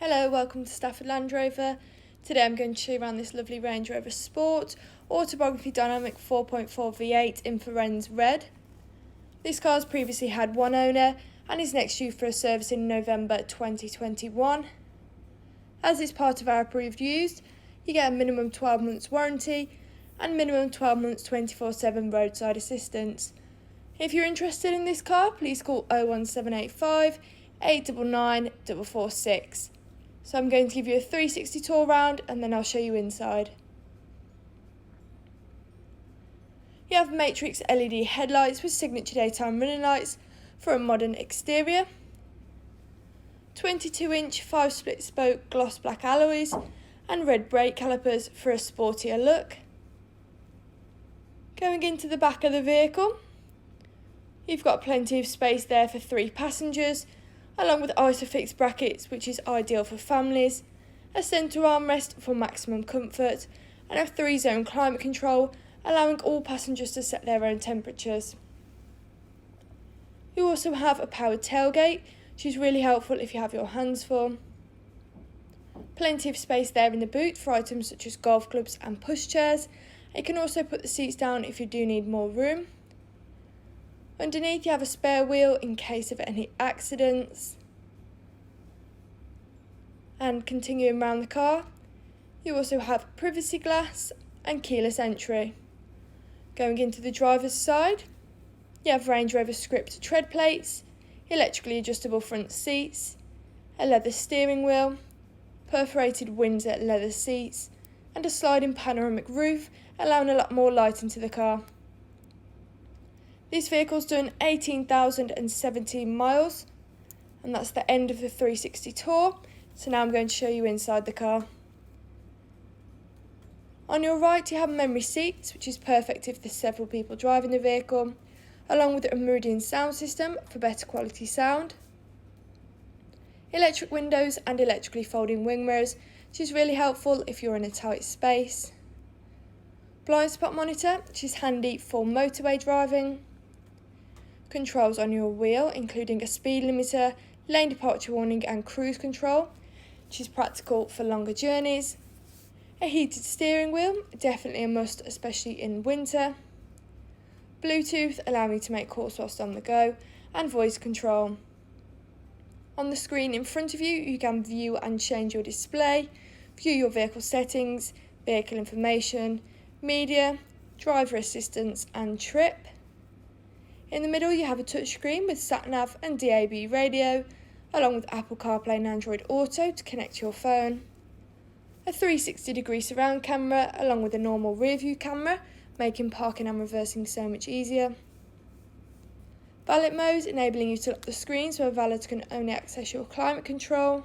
Hello, welcome to Stafford Land Rover. Today I'm going to show you around this lovely Range Rover Sport Autobiography Dynamic 4.4 V8 in Range Red. This car's previously had one owner and is next due for a service in November 2021. As it's part of our approved used, you get a minimum 12 months warranty and minimum 12 months 24/7 roadside assistance. If you're interested in this car, please call 01785 899 446. So I'm going to give you a 360 tour round and then I'll show you inside. You have matrix LED headlights with signature daytime running lights for a modern exterior. 22-inch 5-split spoke gloss black alloys and red brake calipers for a sportier look. Going into the back of the vehicle, you've got plenty of space there for 3 passengers, along with ISOFIX brackets, which is ideal for families, a centre armrest for maximum comfort, and a 3-zone climate control, allowing all passengers to set their own temperatures. You also have a powered tailgate, which is really helpful if you have your hands full. Plenty of space there in the boot for items such as golf clubs and pushchairs. You can also put the seats down if you do need more room. Underneath you have a spare wheel in case of any accidents. And continuing around the car, you also have privacy glass and keyless entry. Going into the driver's side, you have Range Rover script tread plates, electrically adjustable front seats, a leather steering wheel, perforated Windsor leather seats, and a sliding panoramic roof, allowing a lot more light into the car. This vehicle's done 18,017 miles, and that's the end of the 360 tour. So now I'm going to show you inside the car. On your right you have memory seats, which is perfect if there's several people driving the vehicle, along with a Meridian sound system for better quality sound. Electric windows and electrically folding wing mirrors, which is really helpful if you're in a tight space. Blind spot monitor, which is handy for motorway driving. Controls on your wheel, including a speed limiter, lane departure warning and cruise control, which is practical for longer journeys. A heated steering wheel, definitely a must, especially in winter. Bluetooth, allowing you to make calls whilst on the go, and voice control. On the screen in front of you, you can view and change your display, view your vehicle settings, vehicle information, media, driver assistance and trip. In the middle you have a touchscreen with sat-nav and DAB radio, along with Apple CarPlay and Android Auto to connect to your phone. A 360-degree surround camera along with a normal rear view camera, making parking and reversing so much easier. Valet mode, enabling you to lock the screen so a valet can only access your climate control.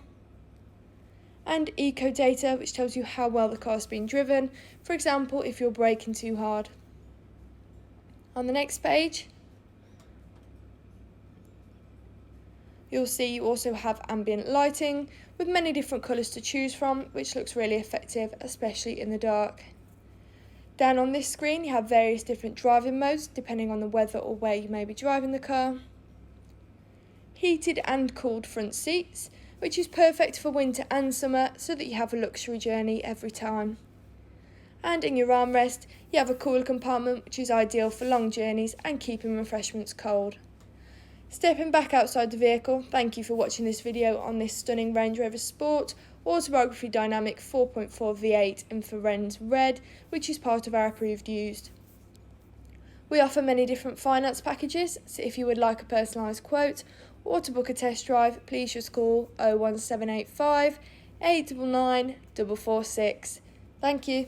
And eco data, which tells you how well the car has been driven, for example if you're braking too hard. On the next page, you'll see you also have ambient lighting with many different colours to choose from, which looks really effective, especially in the dark. Down on this screen you have various different driving modes depending on the weather or where you may be driving the car. Heated and cooled front seats, which is perfect for winter and summer so that you have a luxury journey every time. And in your armrest you have a cooler compartment, which is ideal for long journeys and keeping refreshments cold. Stepping back outside the vehicle, thank you for watching this video on this stunning Range Rover Sport Autobiography Dynamic 4.4 V8 in Range Red, which is part of our approved used. We offer many different finance packages, so if you would like a personalised quote or to book a test drive, please just call 01785 899 446. Thank you.